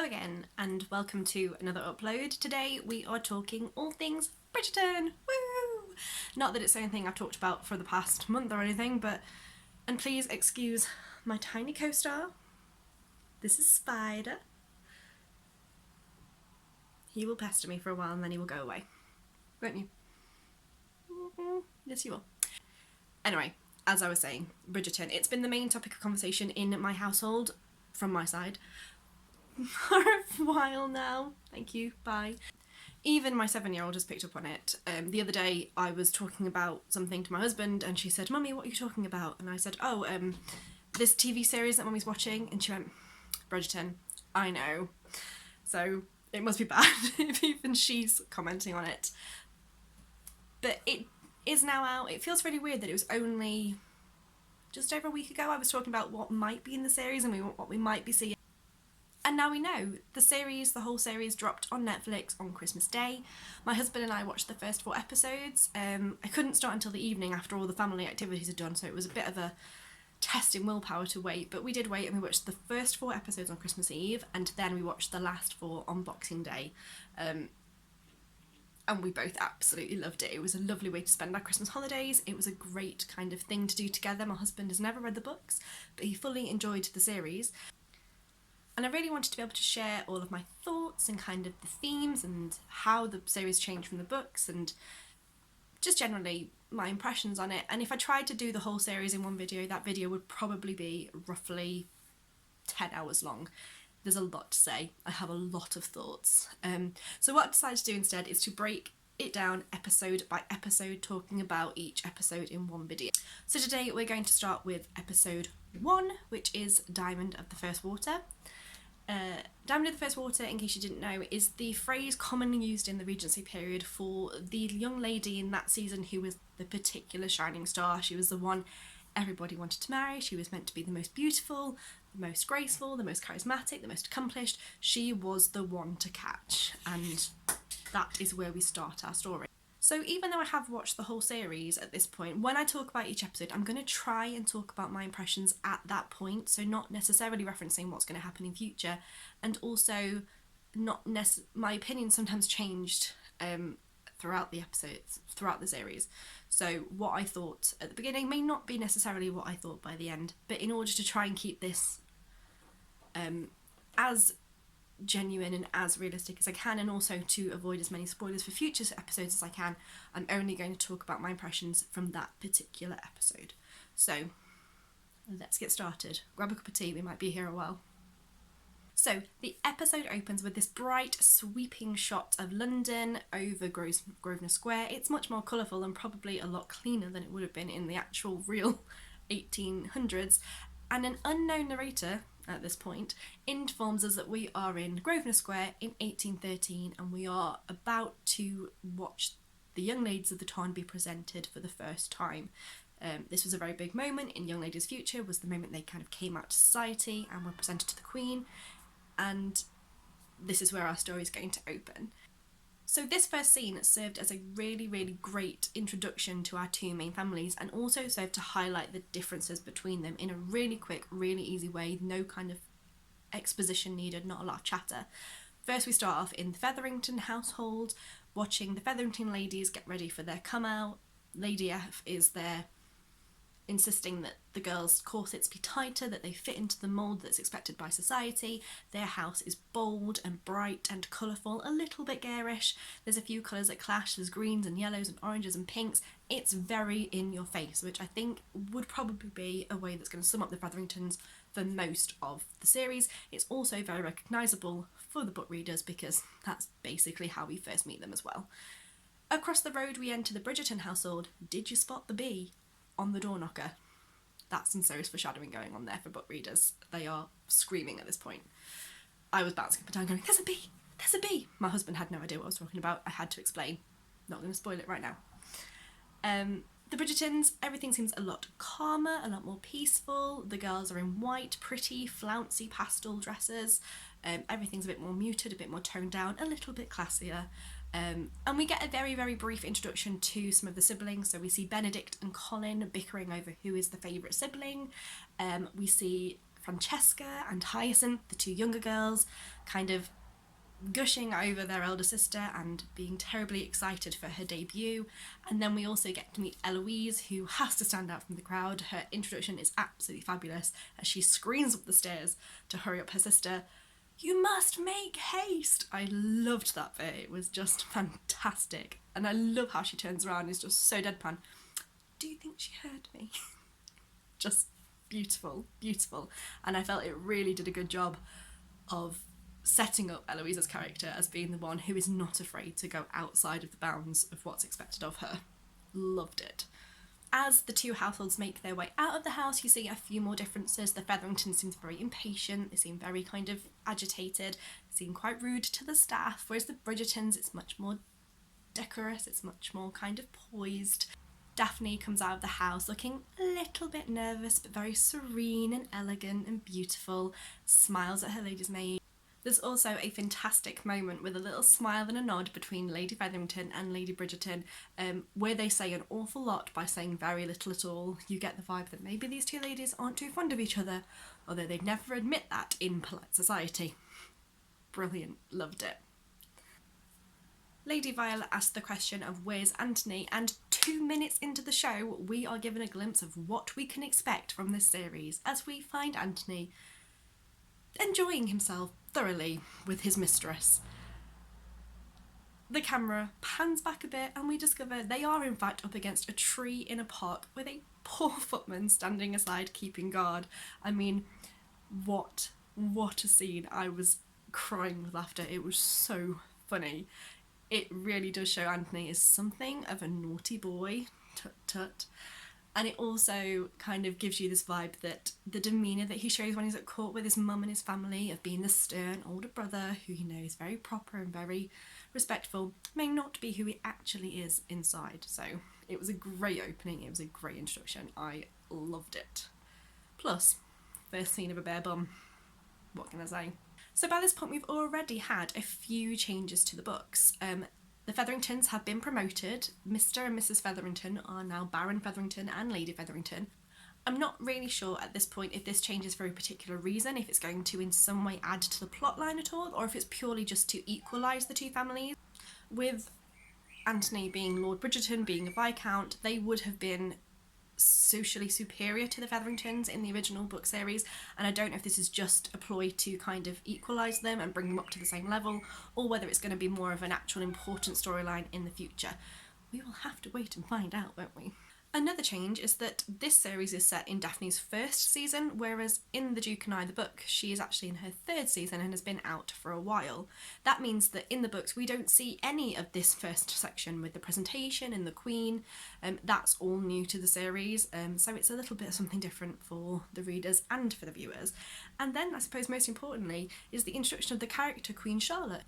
Hello again and welcome to another upload. Today we are talking all things Bridgerton! Woo! Not that it's anything I've talked about for the past month or anything, and please excuse my tiny co-star. This is Spider. He will pester me for a while and then he will go away. Won't you? Yes, you will. Anyway, as I was saying, Bridgerton. It's been the main topic of conversation in my household, from my side, for a while now. Thank you, bye. Even my 7-year-old has picked up on it. The other day I was talking about something to my husband and she said, "Mummy, what are you talking about?" And I said, "Oh, this TV series that Mummy's watching." And she went, "Bridgerton." I know. So it must be bad if even she's commenting on it. But it is now out. It feels really weird that it was only just over a week ago I was talking about what might be in the series and what we might be seeing. And now we know. The whole series dropped on Netflix on Christmas Day. My husband and I watched the first 4 episodes. I couldn't start until the evening after all the family activities had done, so it was a bit of a test in willpower to wait, but we did wait and we watched the first 4 episodes on Christmas Eve and then we watched the last 4 on Boxing Day. And we both absolutely loved it. It was a lovely way to spend our Christmas holidays. It was a great kind of thing to do together. My husband has never read the books, but he fully enjoyed the series. And I really wanted to be able to share all of my thoughts and kind of the themes and how the series changed from the books and just generally my impressions on it. And if I tried to do the whole series in one video, that video would probably be roughly 10 hours long. There's a lot to say. I have a lot of thoughts. So what I decided to do instead is to break it down episode by episode, talking about each episode in one video. So today we're going to start with episode 1, which is Diamond of the First Water. Diamond of the First Water, in case you didn't know, is the phrase commonly used in the Regency period for the young lady in that season who was the particular shining star. She was the one everybody wanted to marry. She was meant to be the most beautiful, the most graceful, the most charismatic, the most accomplished. She was the one to catch, and that is where we start our story. So even though I have watched the whole series at this point, when I talk about each episode, I'm going to try and talk about my impressions at that point, so not necessarily referencing what's going to happen in future, and also my opinion sometimes changed throughout the episodes, throughout the series. So what I thought at the beginning may not be necessarily what I thought by the end, but in order to try and keep this as genuine and as realistic as I can, and also to avoid as many spoilers for future episodes as I can, I'm only going to talk about my impressions from that particular episode. So let's get started. Grab a cup of tea, we might be here a while. So the episode opens with this bright sweeping shot of London over Grosvenor Square. It's much more colourful and probably a lot cleaner than it would have been in the actual real 1800s, and an unknown narrator at this point informs us that we are in Grosvenor Square in 1813 and we are about to watch the young ladies of the town be presented for the first time. This was a very big moment in young ladies' future, was the moment they kind of came out to society and were presented to the Queen, and this is where our story is going to open. So this first scene served as a really, really great introduction to our 2 main families, and also served to highlight the differences between them in a really quick, really easy way, no kind of exposition needed, not a lot of chatter. First we start off in the Featherington household, watching the Featherington ladies get ready for their come out. Lady F is there insisting that the girls' corsets be tighter, that they fit into the mould that's expected by society. Their house is bold and bright and colourful, a little bit garish. There's a few colours that clash, there's greens and yellows and oranges and pinks. It's very in your face, which I think would probably be a way that's going to sum up the Featheringtons for most of the series. It's also very recognisable for the book readers because that's basically how we first meet them as well. Across the road we enter the Bridgerton household. Did you spot the bee on the door knocker? That's some serious foreshadowing going on there for book readers. They are screaming at this point. I was bouncing up and down going, "There's a bee! There's a bee!" My husband had no idea what I was talking about. I had to explain. Not going to spoil it right now. The Bridgertons, everything seems a lot calmer, a lot more peaceful. The girls are in white, pretty, flouncy pastel dresses. Everything's a bit more muted, a bit more toned down, a little bit classier. And we get a very, very brief introduction to some of the siblings. So we see Benedict and Colin bickering over who is the favourite sibling. We see Francesca and Hyacinth, the two younger girls, kind of gushing over their elder sister and being terribly excited for her debut. And then we also get to meet Eloise, who has to stand out from the crowd. Her introduction is absolutely fabulous as she screams up the stairs to hurry up her sister. "You must make haste!" I loved that bit. It was just fantastic. And I love how she turns around and is just so deadpan. "Do you think she heard me?" Just beautiful, beautiful. And I felt it really did a good job of setting up Eloise's character as being the one who is not afraid to go outside of the bounds of what's expected of her. Loved it. As the two households make their way out of the house, you see a few more differences. The Featheringtons seem very impatient, they seem very kind of agitated, they seem quite rude to the staff, whereas the Bridgertons, it's much more decorous, it's much more kind of poised. Daphne comes out of the house looking a little bit nervous, but very serene and elegant and beautiful, smiles at her lady's maid. There's also a fantastic moment with a little smile and a nod between Lady Featherington and Lady Bridgerton, where they say an awful lot by saying very little at all. You get the vibe that maybe these two ladies aren't too fond of each other, although they'd never admit that in polite society. Brilliant, loved it. Lady Violet asked the question of where's Anthony, and 2 minutes into the show we are given a glimpse of what we can expect from this series as we find Anthony enjoying himself thoroughly with his mistress. The camera pans back a bit and we discover they are in fact up against a tree in a park with a poor footman standing aside keeping guard. I mean, what a scene. I was crying with laughter. It was so funny. It really does show Anthony is something of a naughty boy, tut tut. And it also kind of gives you this vibe that the demeanour that he shows when he's at court with his mum and his family, of being the stern older brother who, you know, is very proper and very respectful, may not be who he actually is inside. So it was a great opening, it was a great introduction. I loved it. Plus, first scene of a bare bum. What can I say? So by this point we've already had a few changes to the books. The Featheringtons have been promoted. Mr. and Mrs. Featherington are now Baron Featherington and Lady Featherington. I'm not really sure at this point if this changes for a particular reason, if it's going to in some way add to the plot line at all, or if it's purely just to equalise the two families. With Anthony being Lord Bridgerton, being a Viscount, they would have been socially superior to the Featheringtons in the original book series, and I don't know if this is just a ploy to kind of equalise them and bring them up to the same level, or whether it's going to be more of an actual important storyline in the future. We will have to wait and find out, won't we? Another change is that this series is set in Daphne's first season, whereas in The Duke and I, the book, she is actually in her third season and has been out for a while. That means that in the books we don't see any of this first section with the presentation and the Queen. That's all new to the series, so it's a little bit of something different for the readers and for the viewers. And then, I suppose most importantly, is the introduction of the character Queen Charlotte.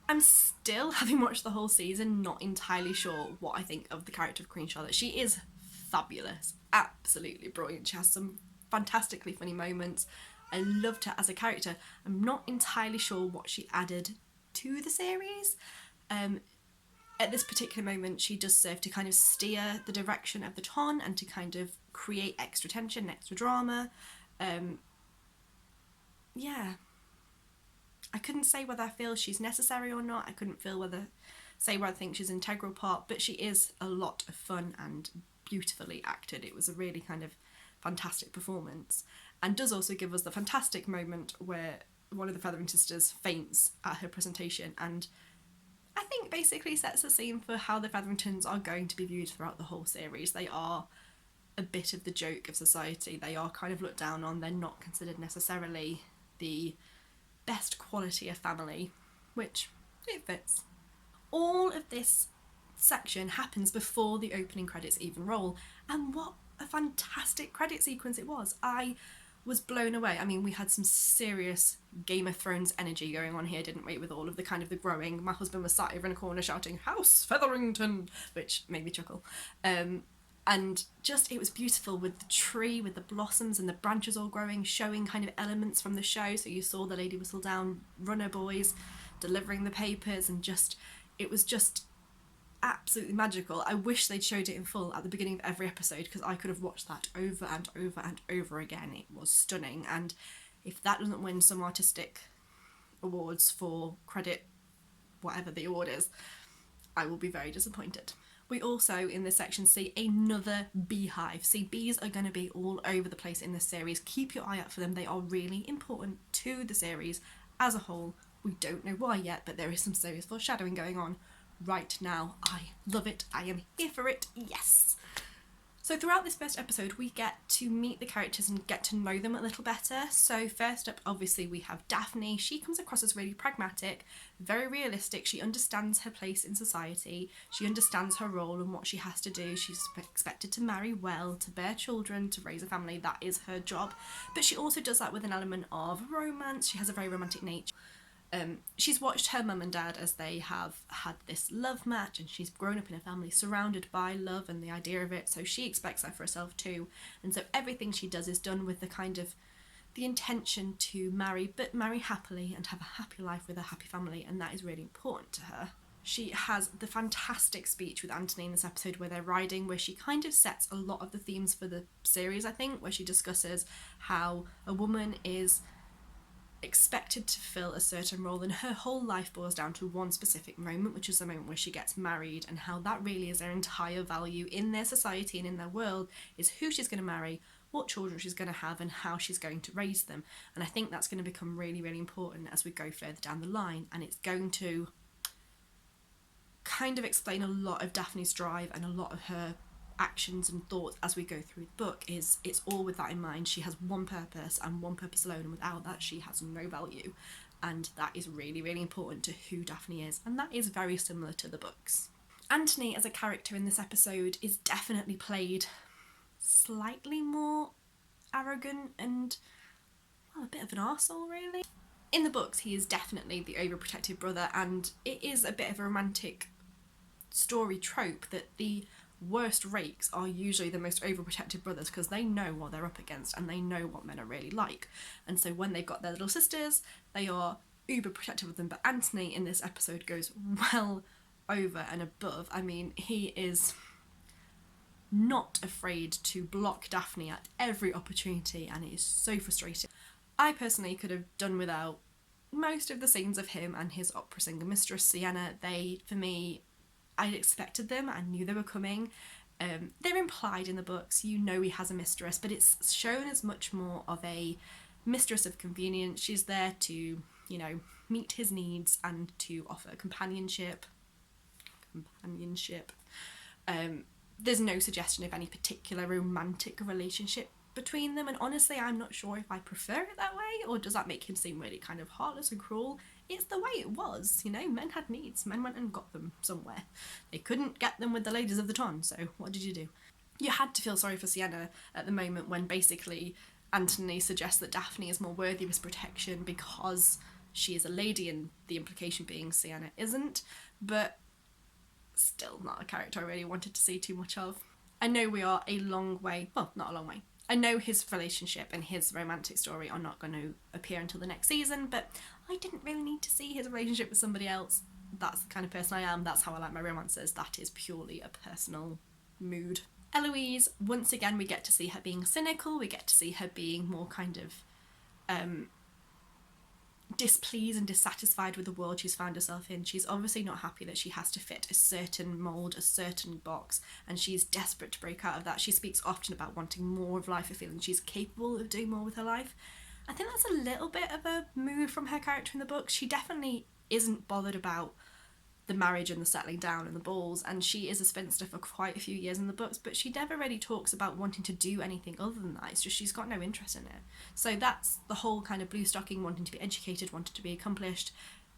I'm still, having watched the whole season, not entirely sure what I think of the character of Queen Charlotte. She is fabulous, absolutely brilliant. She has some fantastically funny moments. I loved her as a character. I'm not entirely sure what she added to the series. At this particular moment, she does serve to kind of steer the direction of the ton and to kind of create extra tension, extra drama. Yeah. I couldn't say whether I feel she's necessary or not. I couldn't say whether I think she's an integral part, but she is a lot of fun and beautifully acted. It was a really kind of fantastic performance, and does also give us the fantastic moment where one of the Feathering sisters faints at her presentation, and I think basically sets the scene for how the Featheringtons are going to be viewed throughout the whole series. They are a bit of the joke of society. They are kind of looked down on. They're not considered necessarily the best quality of family, which it fits. All of this section happens before the opening credits even roll, and what a fantastic credit sequence it was. I was blown away. I mean, we had some serious Game of Thrones energy going on here, didn't we, with all of the kind of the growing. My husband was sat over in a corner shouting "House Featherington," which made me chuckle. And just, it was beautiful with the tree, with the blossoms and the branches all growing, showing kind of elements from the show. So you saw the Lady Whistledown runner boys delivering the papers, and just, it was just absolutely magical. I wish they'd showed it in full at the beginning of every episode, because I could have watched that over and over and over again. It was stunning, and if that doesn't win some artistic awards for credit, whatever the award is, I will be very disappointed. We also, in this section, see another beehive. See, bees are going to be all over the place in this series. Keep your eye out for them. They are really important to the series as a whole. We don't know why yet, but there is some serious foreshadowing going on right now. I love it. I am here for it. Yes! So throughout this first episode, we get to meet the characters and get to know them a little better. So first up, obviously, we have Daphne. She comes across as really pragmatic, very realistic. She understands her place in society. She understands her role and what she has to do. She's expected to marry well, to bear children, to raise a family. That is her job. But she also does that with an element of romance. She has a very romantic nature. She's watched her mum and dad as they have had this love match, and she's grown up in a family surrounded by love and the idea of it, so she expects that for herself too. And so everything she does is done with the intention to marry, but marry happily and have a happy life with a happy family, and that is really important to her. She has the fantastic speech with Anthony in this episode where they're riding, where she kind of sets a lot of the themes for the series, I think, where she discusses how a woman is expected to fill a certain role, and her whole life boils down to one specific moment, which is the moment where she gets married, and how that really is their entire value in their society and in their world, is who she's going to marry, what children she's going to have, and how she's going to raise them. And I think that's going to become really, really important as we go further down the line, and it's going to kind of explain a lot of Daphne's drive and a lot of her actions and thoughts as we go through the book. It's all with that in mind. She has one purpose and one purpose alone, and without that she has no value, and that is really, really important to who Daphne is, and that is very similar to the books. Anthony as a character in this episode is definitely played slightly more arrogant and, well, a bit of an arsehole really. In the books he is definitely the overprotective brother, and it is a bit of a romantic story trope that the worst rakes are usually the most overprotective brothers, because they know what they're up against and they know what men are really like, and so when they've got their little sisters they are uber protective of them. But Anthony in this episode goes well over and above. I mean, he is not afraid to block Daphne at every opportunity, and it is so frustrating. I personally could have done without most of the scenes of him and his opera singer mistress Sienna. They, for me, I expected them, I knew they were coming. They're implied in the books, you know he has a mistress, but it's shown as much more of a mistress of convenience. She's there to, you know, meet his needs and to offer companionship. There's no suggestion of any particular romantic relationship between them, and honestly I'm not sure if I prefer it that way, or does that make him seem really kind of heartless and cruel. It's the way it was, you know, men had needs, men went and got them somewhere. They couldn't get them with the ladies of the ton, so what did you do? You had to feel sorry for Sienna at the moment when basically Anthony suggests that Daphne is more worthy of his protection because she is a lady, and the implication being Sienna isn't, but still not a character I really wanted to see too much of. I know we are a long way, well, not a long way. I know his relationship and his romantic story are not going to appear until the next season, but I didn't really need to see his relationship with somebody else. That's the kind of person I am, that's how I like my romances, that is purely a personal mood. Eloise, once again we get to see her being cynical, we get to see her being more kind of displeased and dissatisfied with the world she's found herself in. She's obviously not happy that she has to fit a certain mould, a certain box, and she's desperate to break out of that. She speaks often about wanting more of life, a feeling she's capable of doing more with her life. I think that's a little bit of a mood from her character in the book. She definitely isn't bothered about the marriage and the settling down and the balls, and she is a spinster for quite a few years in the books, but she never really talks about wanting to do anything other than that. It's just she's got no interest in it. So that's the whole kind of blue stocking, wanting to be educated, wanting to be accomplished.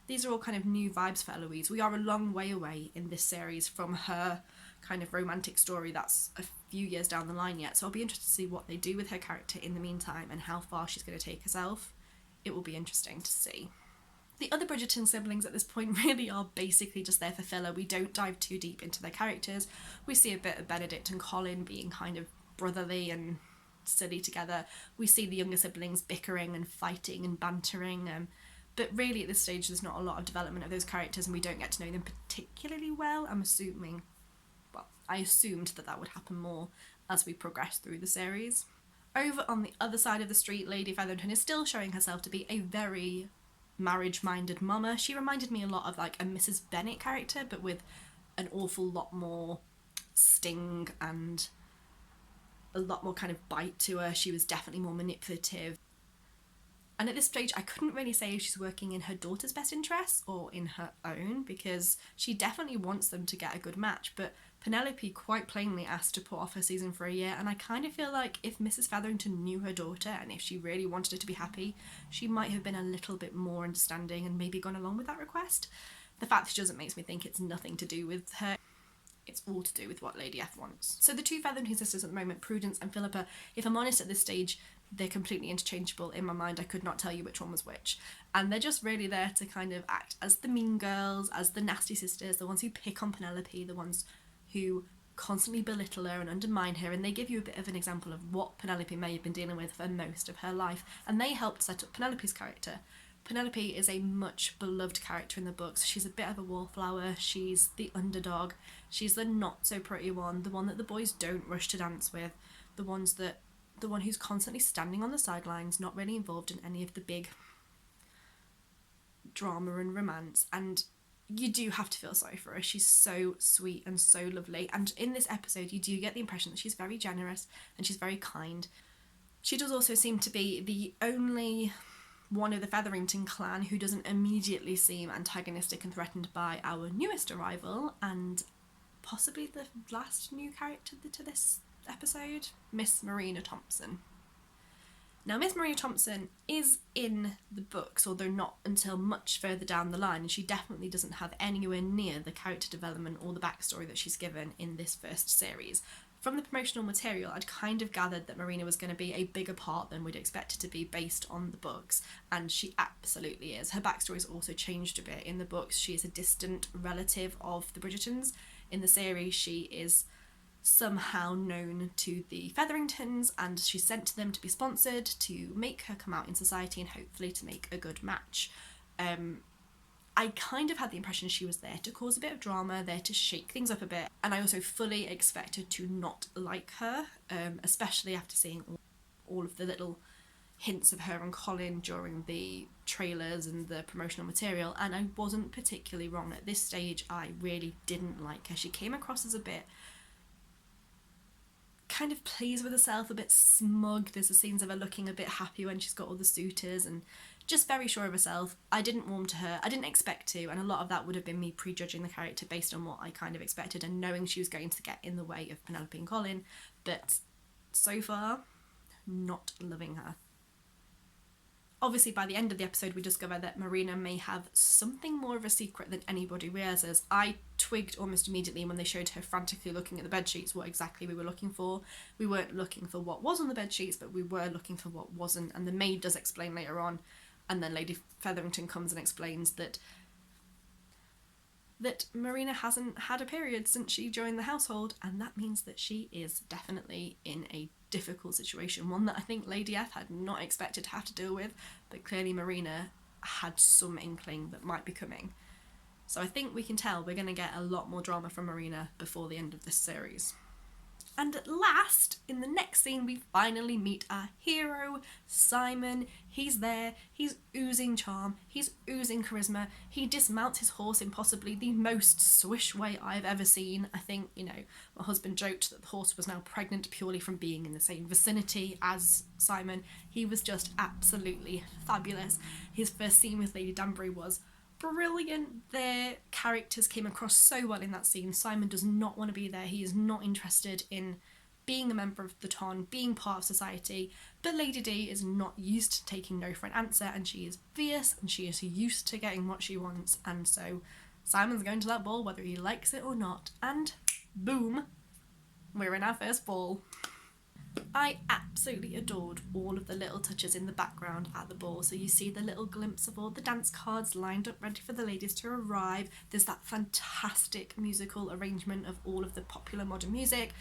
These are all kind of new vibes for Eloise. We are a long way away in this series from her kind of romantic story that's a few years down the line yet, so I'll be interested to see what they do with her character in the meantime and how far she's going to take herself. It will be interesting to see. The other Bridgerton siblings at this point really are basically just there for filler. We don't dive too deep into their characters. We see a bit of Benedict and Colin being kind of brotherly and silly together. We see the younger siblings bickering and fighting and bantering, But really at this stage there's not a lot of development of those characters and we don't get to know them particularly well. I assumed that would happen more as we progress through the series. Over on the other side of the street, Lady Featherington is still showing herself to be a very marriage-minded mama. She reminded me a lot of like a Mrs. Bennet character, but with an awful lot more sting and a lot more kind of bite to her. She was definitely more manipulative. And at this stage, I couldn't really say if she's working in her daughter's best interests or in her own, because she definitely wants them to get a good match, but Penelope quite plainly asked to put off her season for a year, and I kind of feel like if Mrs. Featherington knew her daughter and if she really wanted her to be happy, she might have been a little bit more understanding and maybe gone along with that request. The fact that she doesn't makes me think it's nothing to do with her. It's all to do with what Lady F wants. So the two Featherington sisters at the moment, Prudence and Philippa, if I'm honest at this stage, they're completely interchangeable in my mind. I could not tell you which one was which. And they're just really there to kind of act as the mean girls, as the nasty sisters, the ones who pick on Penelope, the ones who constantly belittle her and undermine her, and they give you a bit of an example of what Penelope may have been dealing with for most of her life, and they helped set up Penelope's character. Penelope is a much beloved character in the books. She's a bit of a wallflower, she's the underdog, she's the not so pretty one, the one that the boys don't rush to dance with, the one who's constantly standing on the sidelines, not really involved in any of the big drama and romance, and you do have to feel sorry for her. She's so sweet and so lovely, and in this episode you do get the impression that she's very generous and she's very kind. She does also seem to be the only one of the Featherington clan who doesn't immediately seem antagonistic and threatened by our newest arrival, and possibly the last new character to this episode, Miss Marina Thompson. Now, Miss Marina Thompson is in the books, although not until much further down the line, and she definitely doesn't have anywhere near the character development or the backstory that she's given in this first series. From the promotional material, I'd kind of gathered that Marina was going to be a bigger part than we'd expect her to be based on the books, and she absolutely is. Her backstory's also changed a bit. In the books, she is a distant relative of the Bridgertons. In the series, she is somehow known to the Featheringtons, and she's sent to them to be sponsored, to make her come out in society and hopefully to make a good match. I kind of had the impression she was there to cause a bit of drama, there to shake things up a bit, and I also fully expected to not like her, especially after seeing all of the little hints of her and Colin during the trailers and the promotional material, and I wasn't particularly wrong. At this stage, I really didn't like her. She came across as a bit kind of pleased with herself, a bit smug. There's the scenes of her looking a bit happy when she's got all the suitors and just very sure of herself. I didn't warm to her. I didn't expect to, and a lot of that would have been me prejudging the character based on what I kind of expected and knowing she was going to get in the way of Penelope and Colin, but so far, not loving her. Obviously, by the end of the episode, we discover that Marina may have something more of a secret than anybody realises. I twigged almost immediately when they showed her frantically looking at the bedsheets what exactly we were looking for. We weren't looking for what was on the bedsheets, but we were looking for what wasn't, and the maid does explain later on, and then Lady Featherington comes and explains that Marina hasn't had a period since she joined the household, and that means that she is definitely in a difficult situation, one that I think Lady F had not expected to have to deal with, but clearly Marina had some inkling that might be coming. So I think we can tell we're going to get a lot more drama from Marina before the end of this series. And at last, in the next scene, we finally meet our hero, Simon. He's there, he's oozing charm, he's oozing charisma, he dismounts his horse in possibly the most swish way I've ever seen. I think, my husband joked that the horse was now pregnant purely from being in the same vicinity as Simon. He was just absolutely fabulous. His first scene with Lady Danbury was brilliant. Their characters came across so well in that scene. Simon does not want to be there. He is not interested in being a member of the Ton, being part of society, but Lady D is not used to taking no for an answer, and she is fierce and she is used to getting what she wants, and so Simon's going to that ball whether he likes it or not, and boom, we're in our first ball. I absolutely adored all of the little touches in the background at the ball. So you see the little glimpse of all the dance cards lined up ready for the ladies to arrive. There's that fantastic musical arrangement of all of the popular modern music.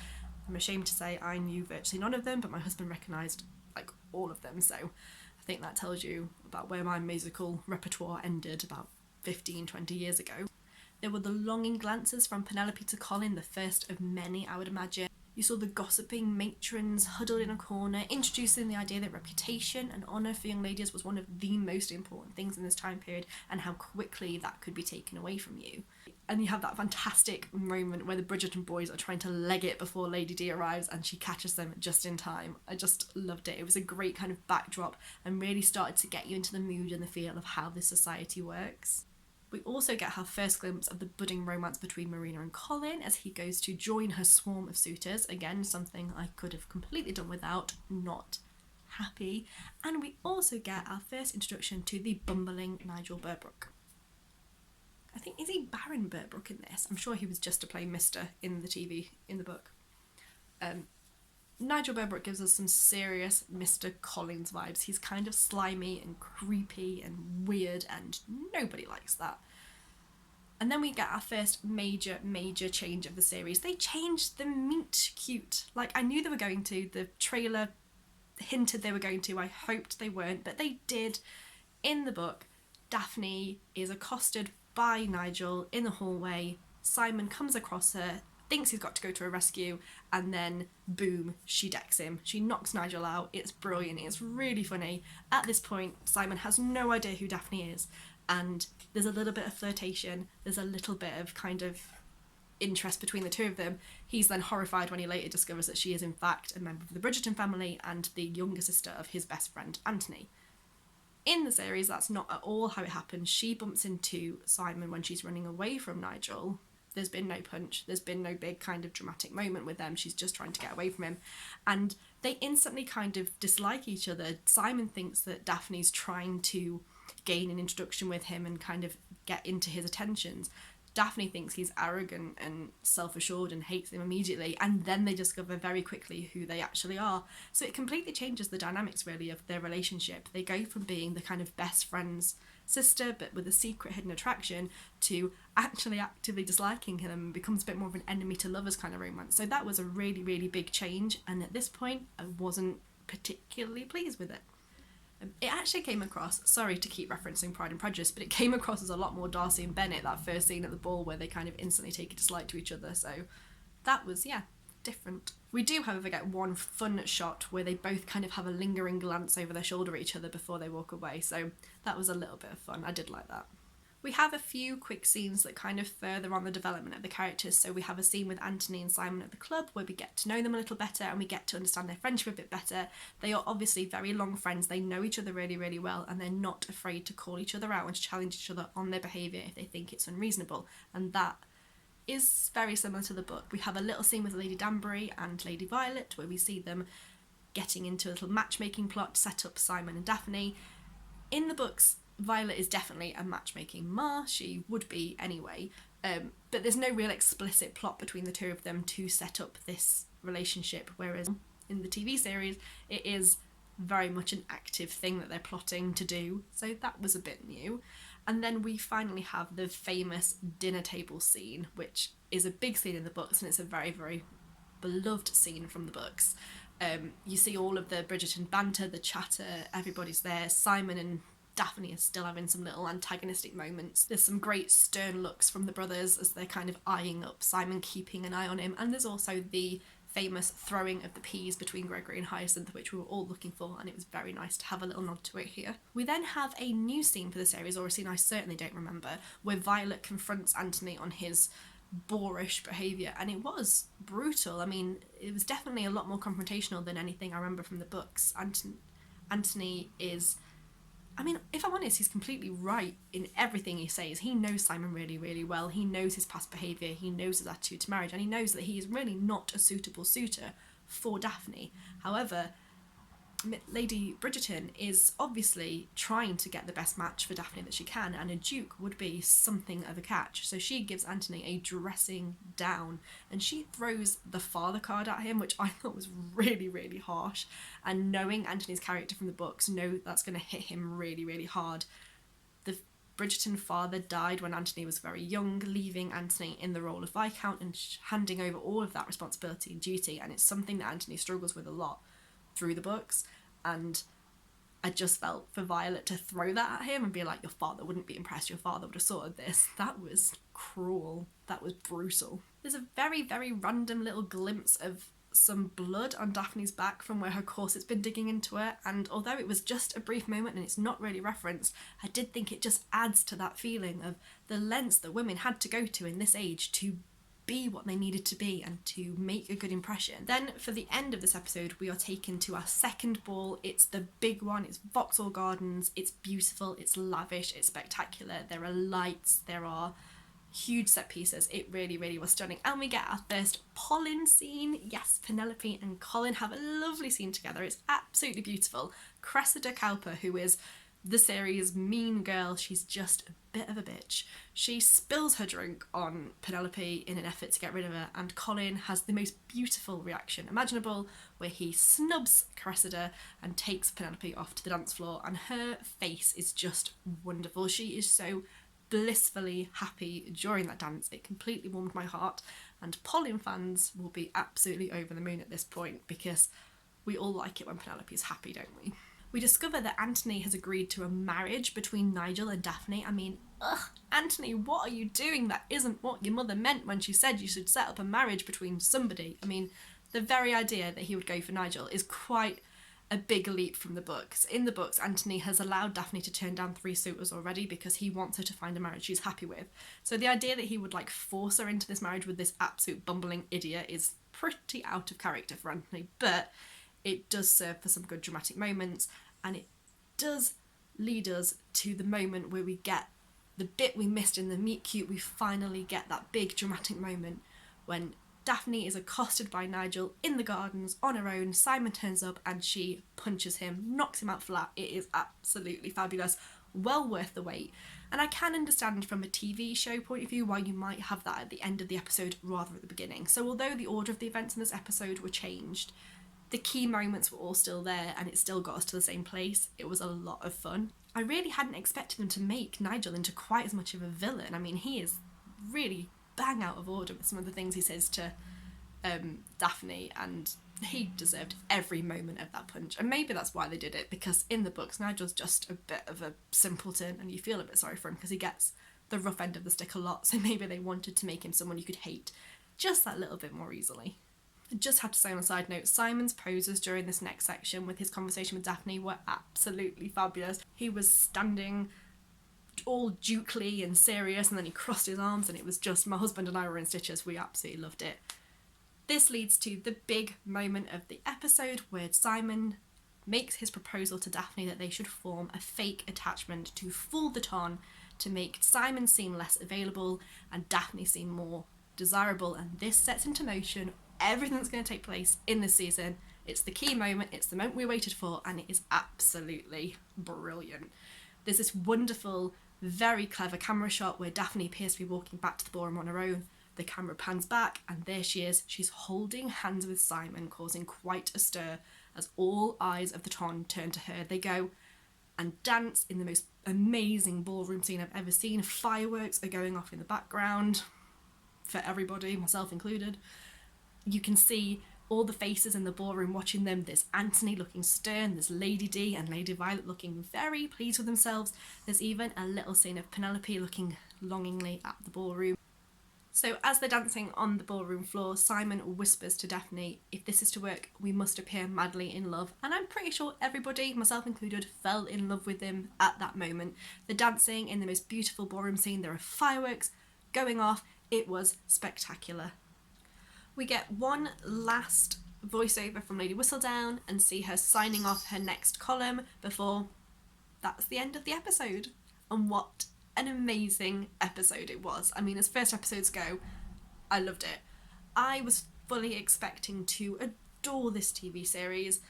I'm ashamed to say I knew virtually none of them, but my husband recognised all of them, so I think that tells you about where my musical repertoire ended about 15-20 years ago. There were the longing glances from Penelope to Colin, the first of many, I would imagine. You saw the gossiping matrons huddled in a corner, introducing the idea that reputation and honour for young ladies was one of the most important things in this time period, and how quickly that could be taken away from you. And you have that fantastic moment where the Bridgerton boys are trying to leg it before Lady Di arrives, and she catches them just in time. I just loved it. It was a great kind of backdrop and really started to get you into the mood and the feel of how this society works. We also get our first glimpse of the budding romance between Marina and Colin as he goes to join her swarm of suitors. Again, something I could have completely done without, not happy. And we also get our first introduction to the bumbling Nigel Berbrook. I think, is he Baron Berbrook in this? I'm sure he was just to play Mr. in the book. Nigel Berbrook gives us some serious Mr. Collins vibes. He's kind of slimy and creepy and weird, and nobody likes that. And then we get our first major change of the series. They changed the meet cute. Like, I knew they were going to. The trailer hinted they were going to. I hoped they weren't, but they did. In the book, Daphne is accosted by Nigel in the hallway. Simon comes across her, thinks he's got to go to a rescue, and then boom, she decks him. She knocks Nigel out. It's brilliant. It's really funny. At this point, Simon has no idea who Daphne is, and there's a little bit of flirtation. There's a little bit of kind of interest between the two of them. He's then horrified when he later discovers that she is in fact a member of the Bridgerton family and the younger sister of his best friend, Anthony. In the series, that's not at all how it happens. She bumps into Simon when she's running away from Nigel. There's been no punch. There's been no big kind of dramatic moment with them. She's just trying to get away from him. And they instantly kind of dislike each other. Simon thinks that Daphne's trying to gain an introduction with him and kind of get into his attentions. Daphne thinks he's arrogant and self-assured and hates him immediately, and then they discover very quickly who they actually are. So it completely changes the dynamics, really, of their relationship. They go from being the kind of best friend's sister, but with a secret hidden attraction, to actually actively disliking him, and becomes a bit more of an enemy to lovers kind of romance. So that was a really, really big change, and at this point, I wasn't particularly pleased with it. It actually came across, sorry to keep referencing Pride and Prejudice, but it came across as a lot more Darcy and Bennett, that first scene at the ball where they kind of instantly take a dislike to each other. So that was, different. We do, however, get one fun shot where they both kind of have a lingering glance over their shoulder at each other before they walk away. So that was a little bit of fun. I did like that. We have a few quick scenes that kind of further on the development of the characters. So we have a scene with Anthony and Simon at the club where we get to know them a little better and we get to understand their friendship a bit better. They are obviously very long friends. They know each other really, really well, and they're not afraid to call each other out and to challenge each other on their behaviour if they think it's unreasonable. And that is very similar to the book. We have a little scene with Lady Danbury and Lady Violet where we see them getting into a little matchmaking plot to set up Simon and Daphne. In the books, Violet is definitely a matchmaking ma, she would be anyway, but there's no real explicit plot between the two of them to set up this relationship, whereas in the TV series it is very much an active thing that they're plotting to do, so that was a bit new. And then we finally have the famous dinner table scene, which is a big scene in the books, and it's a very, very beloved scene from the books. You see all of the Bridgerton banter, the chatter, everybody's there. Simon and Daphne is still having some little antagonistic moments. There's some great stern looks from the brothers as they're kind of eyeing up Simon, keeping an eye on him, and there's also the famous throwing of the peas between Gregory and Hyacinth, which we were all looking for, and it was very nice to have a little nod to it here. We then have a new scene for the series, or a scene I certainly don't remember, where Violet confronts Anthony on his boorish behaviour, and it was brutal. I mean, it was definitely a lot more confrontational than anything I remember from the books. Anthony is, I mean, if I'm honest, he's completely right in everything he says. He knows Simon really, really well. He knows his past behaviour, he knows his attitude to marriage, and he knows that he is really not a suitable suitor for Daphne. However, Lady Bridgerton is obviously trying to get the best match for Daphne that she can, and a duke would be something of a catch. So she gives Anthony a dressing down, and she throws the father card at him, which I thought was really, really harsh. And knowing Anthony's character from the books, know that's going to hit him really, really hard. The Bridgerton father died when Anthony was very young, leaving Anthony in the role of Viscount and handing over all of that responsibility and duty, and it's something that Anthony struggles with a lot through the books. And I just felt for Violet to throw that at him and be like, your father wouldn't be impressed, your father would have sorted this. That was cruel. That was brutal. There's a very, very random little glimpse of some blood on Daphne's back from where her corset's been digging into her, and although it was just a brief moment and it's not really referenced, I did think it just adds to that feeling of the lengths that women had to go to in this age to be what they needed to be and to make a good impression. Then for the end of this episode, we are taken to our second ball. It's the big one, it's Vauxhall Gardens, it's beautiful, it's lavish, it's spectacular, there are lights, there are huge set pieces. It really, really was stunning. And we get our first Pollen scene. Yes, Penelope and Colin have a lovely scene together. It's absolutely beautiful. Cressida Cowper, who is the series' mean girl, she's just a bit of a bitch. She spills her drink on Penelope in an effort to get rid of her, and Colin has the most beautiful reaction imaginable, where he snubs Cressida and takes Penelope off to the dance floor, and her face is just wonderful. She is so blissfully happy during that dance. It completely warmed my heart, and Pollen fans will be absolutely over the moon at this point, because we all like it when Penelope is happy, don't we? We discover that Anthony has agreed to a marriage between Nigel and Daphne. I mean, ugh, Anthony, what are you doing? That isn't what your mother meant when she said you should set up a marriage between somebody. I mean, the very idea that he would go for Nigel is quite a big leap from the books. In the books, Anthony has allowed Daphne to turn down 3 suitors already because he wants her to find a marriage she's happy with. So the idea that he would like force her into this marriage with this absolute bumbling idiot is pretty out of character for Anthony, but it does serve for some good dramatic moments, and it does lead us to the moment where we get the bit we missed in the meet cute. We finally get that big dramatic moment when Daphne is accosted by Nigel in the gardens on her own. Simon turns up and she punches him, knocks him out flat. It is absolutely fabulous, well worth the wait. And I can understand from a TV show point of view why you might have that at the end of the episode rather than at the beginning. So although the order of the events in this episode were changed, the key moments were all still there and it still got us to the same place. It was a lot of fun. I really hadn't expected them to make Nigel into quite as much of a villain. I mean, he is really bang out of order with some of the things he says to Daphne, and he deserved every moment of that punch. And maybe that's why they did it, because in the books Nigel's just a bit of a simpleton and you feel a bit sorry for him because he gets the rough end of the stick a lot, so maybe they wanted to make him someone you could hate just that little bit more easily. I just have to say on a side note, Simon's poses during this next section with his conversation with Daphne were absolutely fabulous. He was standing all dukely and serious, and then he crossed his arms, and it was just, my husband and I were in stitches. We absolutely loved it. This leads to the big moment of the episode where Simon makes his proposal to Daphne that they should form a fake attachment to fool the Ton, to make Simon seem less available and Daphne seem more desirable, and this sets into motion everything that's going to take place in this season. It's the key moment, it's the moment we waited for, and it is absolutely brilliant. There's this wonderful, very clever camera shot where Daphne appears to be walking back to the ballroom on her own. The camera pans back and there she is. She's holding hands with Simon, causing quite a stir as all eyes of the Ton turn to her. They go and dance in the most amazing ballroom scene I've ever seen. Fireworks are going off in the background for everybody, myself included. You can see all the faces in the ballroom watching them. There's Anthony looking stern, there's Lady D and Lady Violet looking very pleased with themselves. There's even a little scene of Penelope looking longingly at the ballroom. So as they're dancing on the ballroom floor, Simon whispers to Daphne, if this is to work, we must appear madly in love. And I'm pretty sure everybody, myself included, fell in love with him at that moment. They're dancing in the most beautiful ballroom scene. There are fireworks going off. It was spectacular. We get one last voiceover from Lady Whistledown and see her signing off her next column before that's the end of the episode. And what an amazing episode it was. I mean, as first episodes go, I loved it. I was fully expecting to adore this TV series,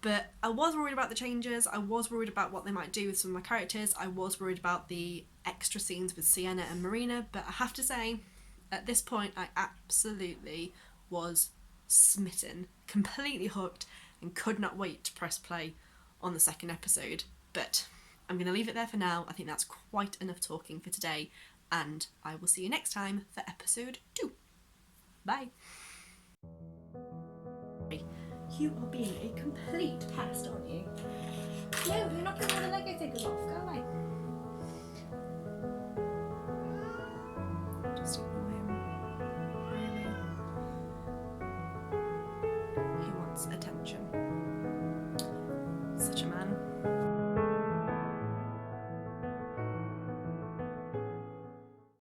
but I was worried about the changes. I was worried about what they might do with some of my characters. I was worried about the extra scenes with Sienna and Marina, but I have to say, at this point, I absolutely was smitten, completely hooked, and could not wait to press play on the second episode. But I'm going to leave it there for now. I think that's quite enough talking for today, and I will see you next time for episode 2. Bye. You are being a complete pest.